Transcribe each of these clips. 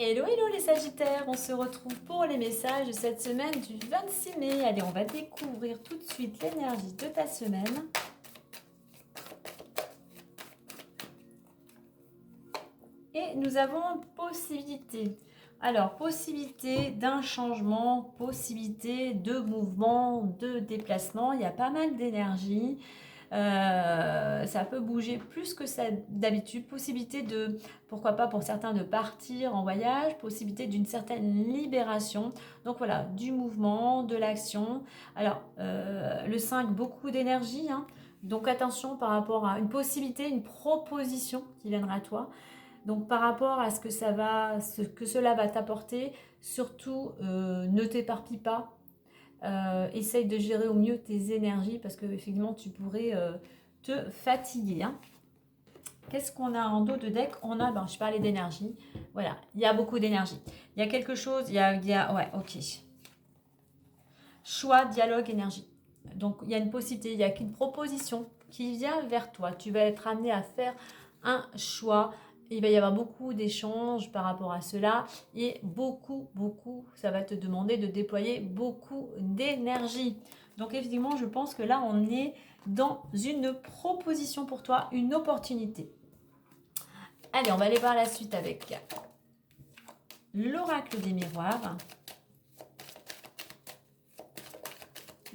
Hello, hello les Sagittaires, on se retrouve pour les messages de cette semaine du 26 mai. Allez, on va découvrir tout de suite l'énergie de ta semaine. Et nous avons possibilité. Alors, possibilité d'un changement, possibilité de mouvement, de déplacement. Il y a pas mal d'énergie. Ça peut bouger plus que ça d'habitude. Possibilité de, pourquoi pas pour certains, de partir en voyage. Possibilité d'une certaine libération. Donc voilà, du mouvement, de l'action. Alors, le 5, beaucoup d'énergie. Hein. Donc attention par rapport à une possibilité, une proposition qui viendra à toi. Donc par rapport à ce que cela va t'apporter, surtout ne t'éparpille pas. Essaye de gérer au mieux tes énergies parce que effectivement tu pourrais te fatiguer. Hein. Qu'est-ce qu'on a en dos de deck? On a, je parlais d'énergie. Voilà, il y a beaucoup d'énergie. Il y a quelque chose, ouais, ok. Choix, dialogue, énergie. Donc il y a une possibilité, il y a qu'une proposition qui vient vers toi. Tu vas être amené à faire un choix. Il va y avoir beaucoup d'échanges par rapport à cela et beaucoup, ça va te demander de déployer beaucoup d'énergie. Donc effectivement, je pense que là, on est dans une proposition pour toi, une opportunité. Allez, on va aller voir la suite avec l'oracle des miroirs.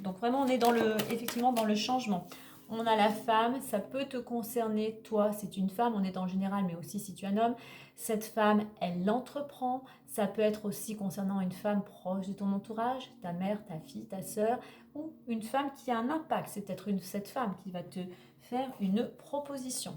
Donc vraiment, on est effectivement dans le changement. On a la femme, ça peut te concerner, toi, c'est une femme, on est dans le général, mais aussi si tu es un homme. Cette femme, elle l'entreprend. Ça peut être aussi concernant une femme proche de ton entourage, ta mère, ta fille, ta sœur, ou une femme qui a un impact. C'est peut-être cette femme qui va te faire une proposition.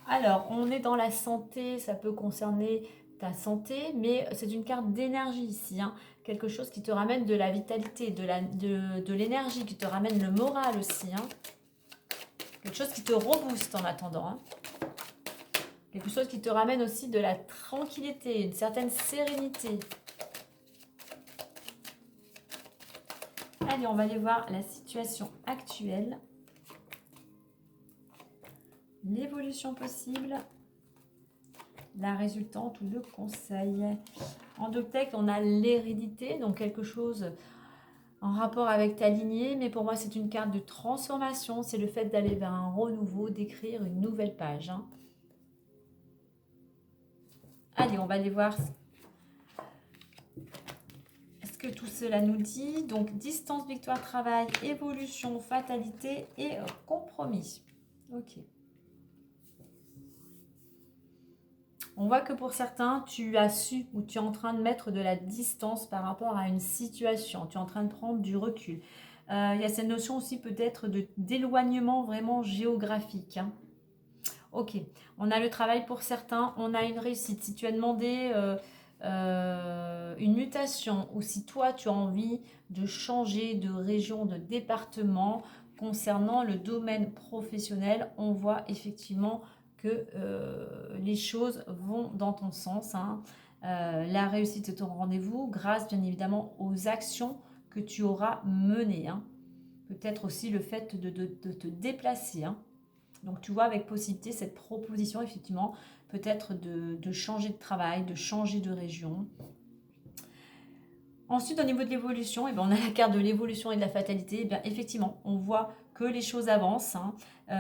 Alors, on est dans la santé, ça peut concerner ta santé, mais c'est une carte d'énergie ici. Hein. Quelque chose qui te ramène de la vitalité, de l'énergie, qui te ramène le moral aussi. Hein. Quelque chose qui te rebooste en attendant. Hein. Quelque chose qui te ramène aussi de la tranquillité, une certaine sérénité. Allez, on va aller voir la situation actuelle. L'évolution possible. La résultante ou le conseil. En Doctech, on a l'hérédité, donc quelque chose en rapport avec ta lignée, mais pour moi c'est une carte de transformation, c'est le fait d'aller vers un renouveau, d'écrire une nouvelle page. Hein. Allez, on va aller voir ce que tout cela nous dit. Donc distance, victoire, travail, évolution, fatalité et compromis. Ok. On voit que pour certains, tu as su ou tu es en train de mettre de la distance par rapport à une situation. Tu es en train de prendre du recul. Il y a cette notion aussi peut-être d'éloignement vraiment géographique. Hein. Ok, on a le travail pour certains, on a une réussite. Si tu as demandé une mutation ou si toi tu as envie de changer de région, de département concernant le domaine professionnel, on voit effectivement que les choses vont dans ton sens. Hein. La réussite est au rendez-vous grâce bien évidemment aux actions que tu auras menées. Hein. Peut-être aussi le fait de te déplacer. Hein. Donc tu vois avec possibilité cette proposition effectivement peut-être de changer de travail, de changer de région. Ensuite au niveau de l'évolution, on a la carte de l'évolution et de la fatalité. Effectivement on voit que les choses avancent, hein.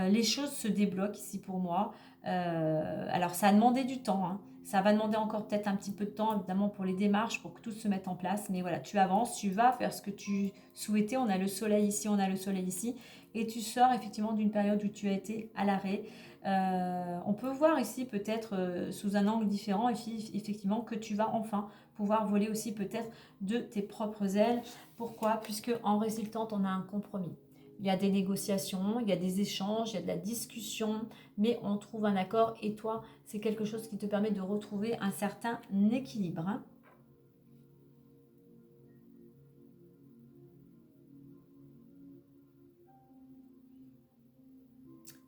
Les choses se débloquent ici pour moi. Alors ça a demandé du temps, hein. Ça va demander encore peut-être un petit peu de temps évidemment pour les démarches, pour que tout se mette en place. Mais voilà, tu avances, tu vas faire ce que tu souhaitais. On a le soleil ici, on a le soleil ici. Et tu sors effectivement d'une période où tu as été à l'arrêt. On peut voir ici peut-être sous un angle différent effectivement que tu vas enfin pouvoir voler aussi peut-être de tes propres ailes. Pourquoi? Puisque en résultante, on a un compromis. Il y a des négociations, il y a des échanges, il y a de la discussion, mais on trouve un accord et toi, c'est quelque chose qui te permet de retrouver un certain équilibre. Hein.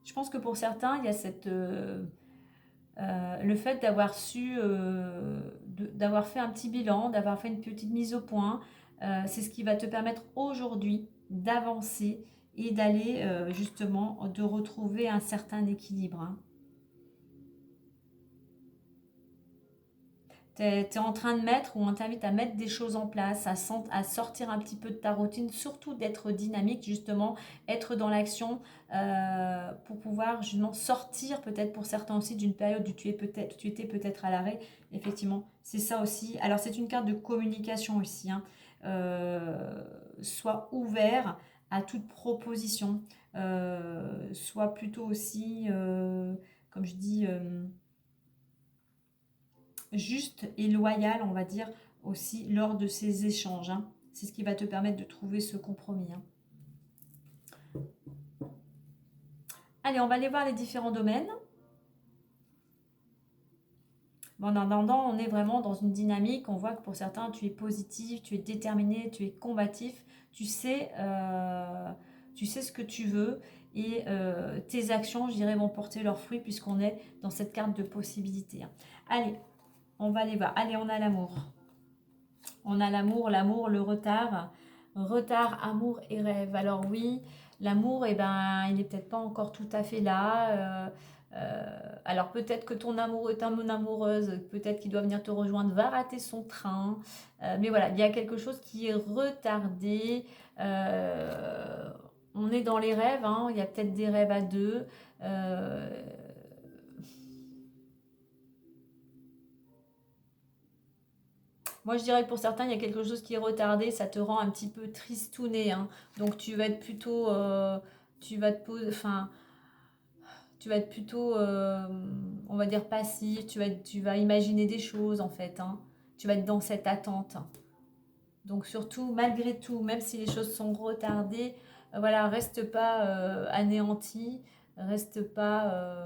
Je pense que pour certains, il y a le fait d'avoir d'avoir fait un petit bilan, d'avoir fait une petite mise au point, c'est ce qui va te permettre aujourd'hui d'avancer et d'aller justement, de retrouver un certain équilibre. Hein. Tu es en train de mettre, ou on t'invite à mettre des choses en place, à sortir un petit peu de ta routine, surtout d'être dynamique, justement, être dans l'action pour pouvoir justement sortir, peut-être pour certains aussi, d'une période où tu étais peut-être à l'arrêt. Effectivement, c'est ça aussi. Alors, c'est une carte de communication aussi, hein. Sois ouvert à toute proposition, sois plutôt aussi, comme je dis, juste et loyal, on va dire, aussi lors de ces échanges, hein. C'est ce qui va te permettre de trouver ce compromis, hein. Allez, on va aller voir les différents domaines. Bon, en attendant, on est vraiment dans une dynamique. On voit que pour certains, tu es positif, tu es déterminé, tu es combatif. Tu sais ce que tu veux et tes actions, je dirais, vont porter leurs fruits puisqu'on est dans cette carte de possibilités, hein. Allez, on va aller voir. Allez, on a l'amour. On a l'amour, le retard. Retard, amour et rêve. Alors oui, l'amour, eh ben, il n'est peut-être pas encore tout à fait là. Alors peut-être que ton amoureux, ta mon amoureuse, peut-être qu'il doit venir te rejoindre, va rater son train. Mais voilà, il y a quelque chose qui est retardé. On est dans les rêves, hein. Il y a peut-être des rêves à deux. Moi, je dirais que pour certains, il y a quelque chose qui est retardé, ça te rend un petit peu tristouné, hein. Donc, tu vas être plutôt, tu vas te poser, enfin, tu vas être plutôt, on va dire passif. Tu vas imaginer des choses en fait, hein. Tu vas être dans cette attente. Donc, surtout, malgré tout, même si les choses sont retardées, voilà, reste pas anéanti, reste pas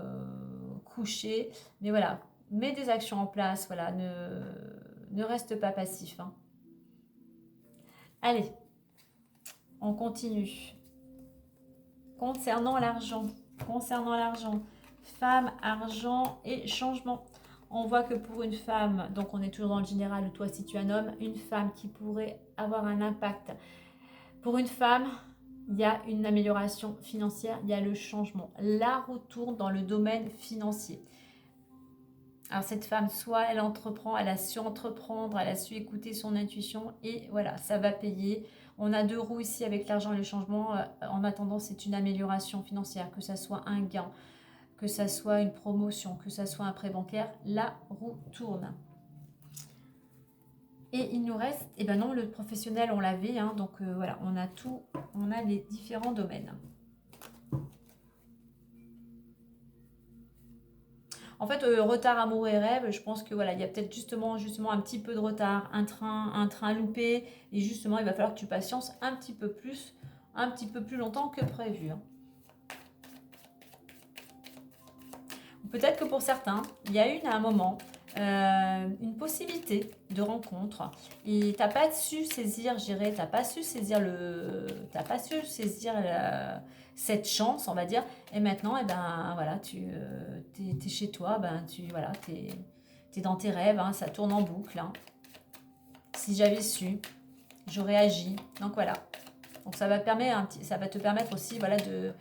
couché, mais voilà, mets des actions en place, voilà, ne reste pas passif, hein. Allez, on continue. Concernant l'argent, femme, argent et changement. On voit que pour une femme, donc on est toujours dans le général, ou toi si tu es un homme, une femme qui pourrait avoir un impact. Pour une femme, il y a une amélioration financière, il y a le changement. La roue tourne dans le domaine financier. Alors cette femme, soit elle entreprend, elle a su entreprendre, elle a su écouter son intuition et voilà, ça va payer. On a deux roues ici avec l'argent et le changement. En attendant, c'est une amélioration financière, que ça soit un gain, que ça soit une promotion, que ça soit un prêt bancaire, la roue tourne. Et il nous reste, eh ben non, le professionnel, on l'avait, hein, donc voilà, on a tout, on a les différents domaines. En fait, retard, amour et rêve, je pense que voilà, il y a peut-être justement un petit peu de retard, un train loupé, et justement, il va falloir que tu patiences un petit peu plus longtemps que prévu, hein. Peut-être que pour certains, il y a eu à un moment une possibilité de rencontre et t'as pas su saisir, je dirais, t'as pas su saisir cette chance, on va dire. Et maintenant, eh ben voilà, tu es chez toi, ben t'es dans tes rêves, hein, ça tourne en boucle, hein. Si j'avais su, j'aurais agi. Donc voilà. Donc ça va te permettre aussi, voilà, de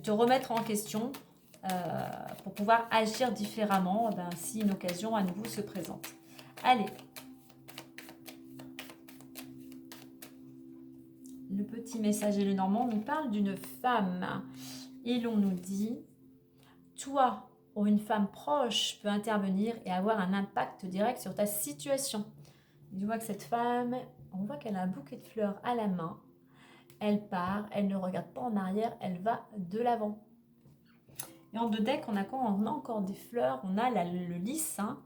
te remettre en question. Pour pouvoir agir différemment si une occasion à nouveau se présente. Allez, le petit messager le Normand nous parle d'une femme et l'on nous dit « Toi ou une femme proche peut intervenir et avoir un impact direct sur ta situation. » Je vois que cette femme, on voit qu'elle a un bouquet de fleurs à la main. Elle part, elle ne regarde pas en arrière, elle va de l'avant. Et en deux decks, on a encore des fleurs, on a le lys, hein.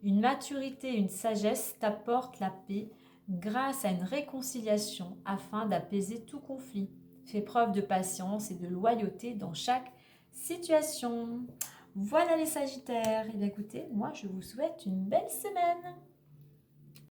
Une maturité, une sagesse t'apporte la paix grâce à une réconciliation afin d'apaiser tout conflit. Fais preuve de patience et de loyauté dans chaque situation. Voilà les Sagittaires. Et bien écoutez, moi je vous souhaite une belle semaine.